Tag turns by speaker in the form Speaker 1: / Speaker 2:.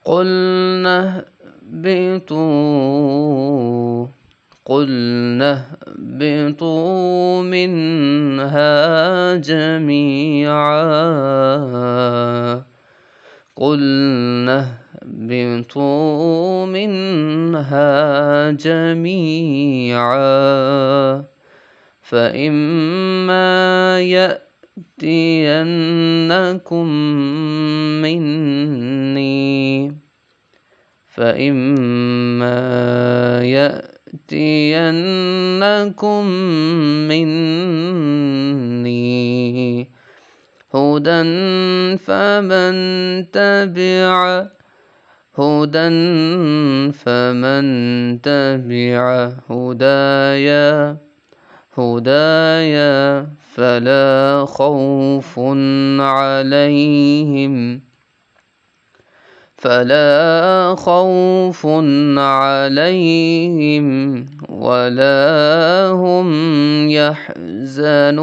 Speaker 1: قلنا اهبطوا منها جميعا فإما يأتينكم مني هدى فمن تبع هدايا فلا خوف عليهم ولا هم يحزنون